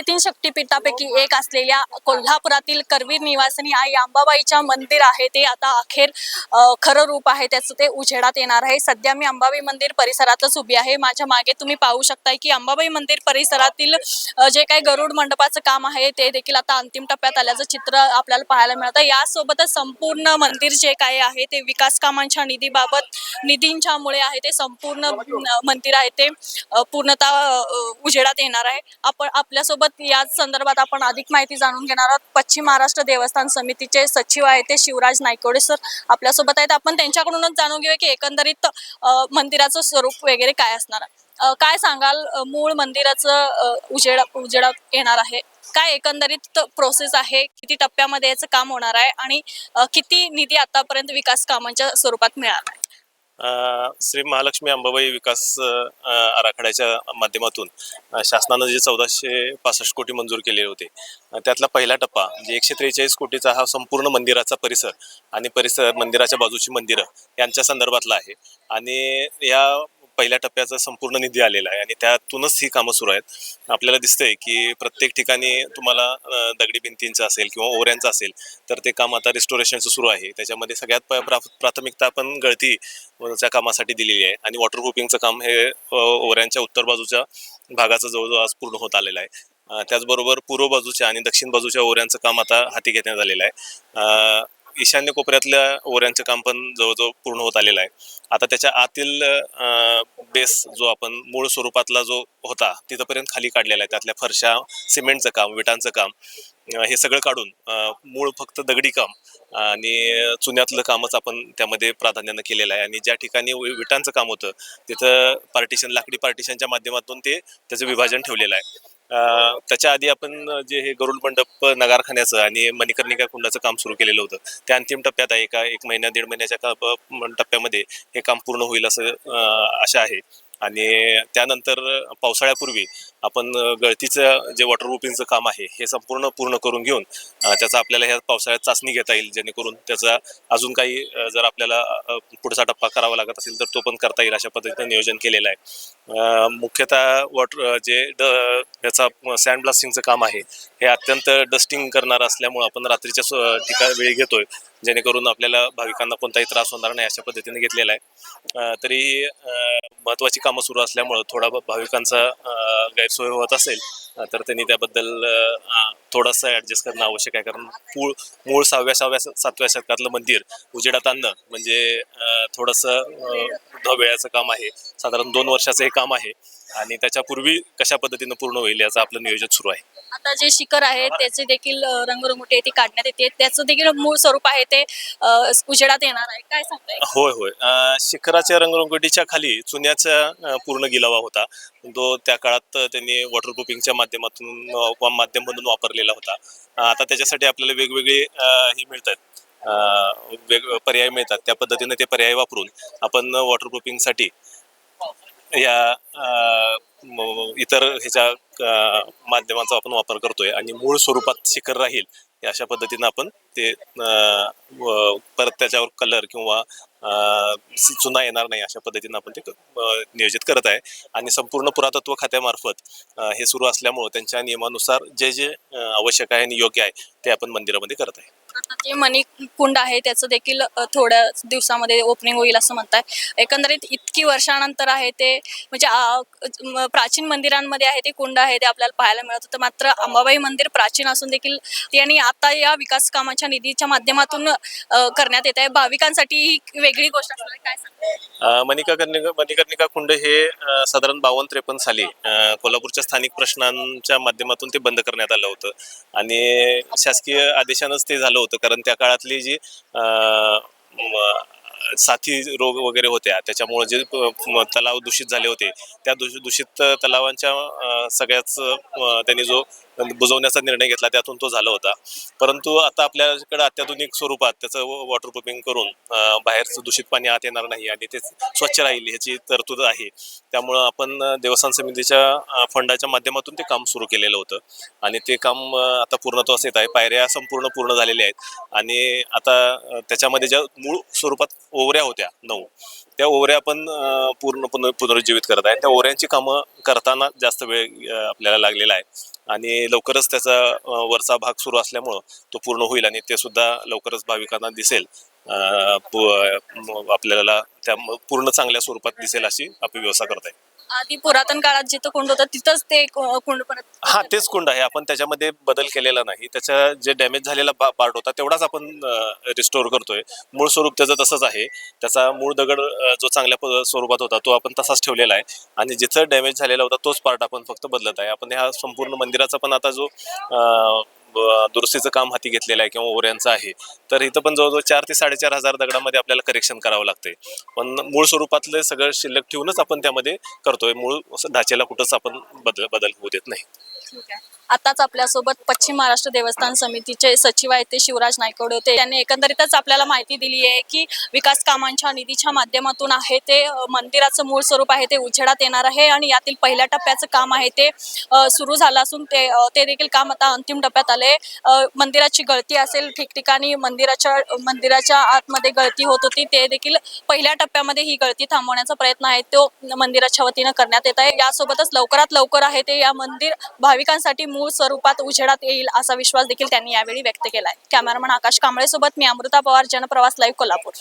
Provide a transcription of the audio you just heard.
साडेतीन शक्तिपीठापैकी एक असलेल्या कोल्हापुरातील करवीर निवासिनी आई अंबाबाईच्या मंदिर आहे ते आता अखेर खरं रूप आहे त्याचं ते उजेडात येणार आहे। सध्या मी अंबाबाई मंदिर परिसरातच उभी आहे। माझ्या मागे तुम्ही पाहू शकताय की अंबाबाई मंदिर परिसरातील जे काही गरुड मंडपाचं काम आहे ते देखील आता अंतिम टप्प्यात आल्याचं चित्र आपल्याला पाहायला मिळतं। यासोबतच संपूर्ण मंदिर जे काही आहे ते विकास कामांच्या निधींच्यामुळे आहे ते संपूर्ण मंदिर आहे ते पूर्णतः उजेडात येणार आहे। आपण आपल्यासोबत याच संदर्भात आपण अधिक माहिती जाणून घेणार आहोत। पश्चिम महाराष्ट्र देवस्थान समितीचे सचिव आहेत ते शिवराज नायकवडे सर आपल्यासोबत आहेत। आपण त्यांच्याकडूनच जाणून घेऊया की एकंदरीत मंदिराचं स्वरूप वगैरे काय असणार आहे। काय सांगाल, मूळ मंदिराचं उजेडात येणार आहे, काय एकंदरीत प्रोसेस आहे, किती टप्प्यामध्ये याचं काम होणार आहे आणि किती निधी आतापर्यंत विकास कामांच्या स्वरूपात मिळाला आहे? श्री महालक्ष्मी अंबाबाई विकास आराखड्याच्या माध्यमातून शासनानं जे 1465 कोटी मंजूर केले होते त्यातला पहिला टप्पा म्हणजे 143 कोटीचा हा संपूर्ण मंदिराचा परिसर आणि मंदिराच्या बाजूची मंदिरं यांच्या संदर्भातला आहे। आणि या पहिल्या टप्प्याचा संपूर्ण निधी आलेला आहे आणि त्यातूनच ही कामं सुरू आहेत। आपल्याला दिसतंय की प्रत्येक ठिकाणी तुम्हाला दगडी भिंतींचं असेल किंवा ओऱ्यांचं असेल तर ते काम आता रिस्टोरेशनचं सुरू आहे। त्याच्यामध्ये सगळ्यात प्राथमिकता आपण गळतीच्या कामासाठी दिलेली आहे आणि वॉटरप्रूफिंगचं काम हे ओऱ्यांच्या उत्तर बाजूच्या भागाचं जवळजवळ आज पूर्ण होत आलेलं आहे। त्याचबरोबर पूर्व बाजूच्या आणि दक्षिण बाजूच्या ओऱ्यांचं काम आता हाती घेण्यात आलेलं आहे। ईशान्य कोपऱ्यातल्या ओऱ्यांचं काम पण जवळजवळ पूर्ण होत आलेलं आहे। आता त्याच्या आतील बेस जो आपण मूळ स्वरूपातला जो होता तिथपर्यंत खाली काढलेला आहे। त्यातल्या फरशा, सिमेंटचं काम, विटांचं काम हे सगळं काढून मूळ फक्त दगडी काम आणि चुन्यातलं कामच आपण त्यामध्ये प्राधान्यानं केलेलं आहे। आणि ज्या ठिकाणी विटांचं काम होतं तिथं लाकडी पार्टिशनच्या माध्यमातून त्याचं विभाजन ठेवलेलं आहे। त्याच्या आधी आपण जे हे गरुड मंडप नगारखान्याचं आणि मणिकर्णिका कुंडाचं काम सुरू केलेलं होतं त्या अंतिम टप्प्यात आहे। एक महिन्या 1.5 महिन्याच्या टप्प्यामध्ये हे काम पूर्ण होईल असं आशा आहे। आणि त्यानंतर पावसाळ्यापूर्वी आपण गळतीचं जे वॉटरप्रूफिंगचं काम आहे हे संपूर्ण पूर्ण करून घेऊन त्याचा आपल्याला ह्या पावसाळ्यात चाचणी घेता येईल, जेणेकरून त्याचा अजून काही जर आपल्याला पुढचा टप्पा करावा लागत असेल तर तो पण करता येईल अशा पद्धतीने नियोजन केलेलं आहे। मुख्यतः याचा सँड ब्लास्टिंगचं काम आहे हे अत्यंत डस्टिंग करणार असल्यामुळे आपण रात्रीच्या वेळी घेतोय, जेणेकरून आपल्याला भाविकांना कोणताही त्रास होणार नाही अशा पद्धतीने घेतलेला आहे। तरी महत्त्वाची कामं सुरू असल्यामुळं थोडा भाविकांचा गैरसोय होत असेल तर त्यांनी त्याबद्दल थोडंसं ॲडजस्ट करणं आवश्यक आहे। कारण मूळ 6व्या-7व्या शतकातलं मंदिर उजेडात आणणं म्हणजे थोडंसं वेळाचं काम आहे। साधारण 2 वर्षाचं हे काम आहे आणि त्याच्यापूर्वी कशा पद्धतीनं पूर्ण होईल याचं आपलं नियोजन सुरू आहे। आता जे शिखर आहे त्याचे देखील रंगरंगोटी आहे ती काढण्यात येते, त्याचं देखील मूळ स्वरूप आहे ते उजेडात येणार आहे, काय सांगताय? होय शिखराच्या रंगरंगोटीच्या खाली चुन्याचा पूर्ण गिलावा होता, तो त्या काळात त्यांनी वॉटरप्रूफिंगच्या माध्यम म्हणून वापरलेला होता। आता त्याच्यासाठी आपल्याला वेगवेगळे हे मिळतात, पर्याय मिळतात। त्या पद्धतीने ते पर्याय वापरून आपण वॉटरप्रूफिंगसाठी या इतर माध्यमांचा आपण वापर करतोय आणि मूळ स्वरूपात शिखर राहील अशा पद्धतीनं आपण ते परत त्याच्यावर कलर किंवा चुना येणार नाही अशा पद्धतीनं आपण ते नियोजित करत आहे। आणि संपूर्ण पुरातत्व खात्यामार्फत हे सुरू असल्यामुळं त्यांच्या नियमानुसार जे आवश्यक आहे आणि योग्य आहे ते आपण मंदिरामध्ये करत आहे। जे मणिकुंड आहे त्याचं देखील थोड्या दिवसामध्ये ओपनिंग होईल असं म्हणताय। एकंदरीत इतकी वर्षानंतर आहे ते म्हणजे प्राचीन मंदिरांमध्ये आहे ते कुंड आहे ते आपल्याला पाहायला मिळत होतं, मात्र अंबाबाई मंदिर प्राचीन असून देखील त्यांनी आता या विकास कामाच्या निधीच्या माध्यमातून करण्यात येत आहे। भाविकांसाठी ही वेगळी गोष्ट असणार, काय सांगताय? मणिकर्णिका कुंड हे साधारण 52-53 साली कोल्हापूरच्या स्थानिक प्रश्नांच्या माध्यमातून ते बंद करण्यात आलं होतं आणि शासकीय आदेशानंच ते झालं होतं। कारण त्या काळातली जी साथी रोग वगैरे होत्या त्याच्यामुळे जे तलाव दूषित झाले होते त्या दूषित तलावांच्या सगळ्याच त्यांनी जो बुजवण्याचा निर्णय घेतला त्यातून तो झाला होता। परंतु आता आपल्याकडे अत्याधुनिक स्वरूपात त्याचं वॉटरप्रूफिंग करून बाहेरचं दूषित पाणी आत येणार नाही आणि ते स्वच्छ राहील ह्याची तरतूद आहे। त्यामुळं आपण देवस्थान समितीच्या फंडाच्या माध्यमातून ते काम सुरू केलेलं होतं आणि ते काम आता पूर्णत्वास येत आहे। पायऱ्या संपूर्ण पूर्ण झालेल्या आहेत आणि आता त्याच्यामध्ये ज्या मूळ स्वरूपात ओवऱ्या होत्या 9 त्या ओवऱ्या आपण पुनरुज्जीवित करत आहे। त्या ओवऱ्यांची कामं करताना जास्त वेळ आपल्याला लागलेला आहे। आणि लवकरच त्याचा वरचा भाग सुरू असल्यामुळं तो पूर्ण होईल आणि ते सुद्धा लवकरच भाविकांना दिसेल. आपल्याला त्या पूर्ण चांगल्या स्वरूपात दिसेल अशी आपली व्यवस्था करत आहे. आधी पुरातन काळात जिथं कुंड होतं तिथंच ते कुंड परत हा तेच कुंड आहे. आपण त्याच्यामध्ये बदल केलेला नाही. त्याच्या जे डॅमेज झालेला पार्ट होता तेवढाच आपण रिस्टोर करतोय. मूळ स्वरूप त्याचं तसंच आहे. त्याचा मूळ दगड जो चांगल्या स्वरूपात होता तो आपण तसाच ठेवलेला आहे आणि जिथं डॅमेज झालेला होता तोच पार्ट आपण फक्त बदलत आहे. आपण ह्या संपूर्ण मंदिराचा पण आता जो दुरुस्तीचं काम हाती घेतलेलं आहे किंवा ओऱ्यांचं आहे, तर इथं पण जवळजवळ 4 ते 4,500 दगडामध्ये आपल्याला करेक्शन करावं लागतंय. पण मूळ स्वरूपातलं सगळं शिल्लक ठेवूनच आपण त्यामध्ये करतोय. मूळ ढाच्याला कुठंच आपण बदल होऊ देत नाही. ठीक आहे. आताच आपल्यासोबत पश्चिम महाराष्ट्र देवस्थान समितीचे सचिव आहेत ते शिवराज नायकवडे होते. त्यांनी एकंदरीतच आपल्याला माहिती दिली आहे की विकास कामांच्या निधीच्या माध्यमातून आहे ते मंदिराचं मूळ स्वरूप आहे ते उजेडात येणार आहे आणि यातील पहिल्या टप्प्याचं काम आहे ते सुरू झालं असून ते देखील काम आता अंतिम टप्प्यात आले. मंदिराची गळती असेल, ठिकठिकाणी मंदिराच्या आतमध्ये गळती होत होती, ते देखील पहिल्या टप्प्यामध्ये ही गळती थांबवण्याचा प्रयत्न आहे तो मंदिराच्या वतीनं करण्यात येत आहे. यासोबतच लवकरात लवकर आहे ते या मंदिर भाविकांसाठी मूळ स्वरूपात उजेडात येईल असा विश्वास देखील त्यांनी यावेळी व्यक्त केलाय. कॅमेरामन आकाश कांबळे सोबत मी अमृता पवार, जनप्रवास लाईव्ह, कोल्हापूर.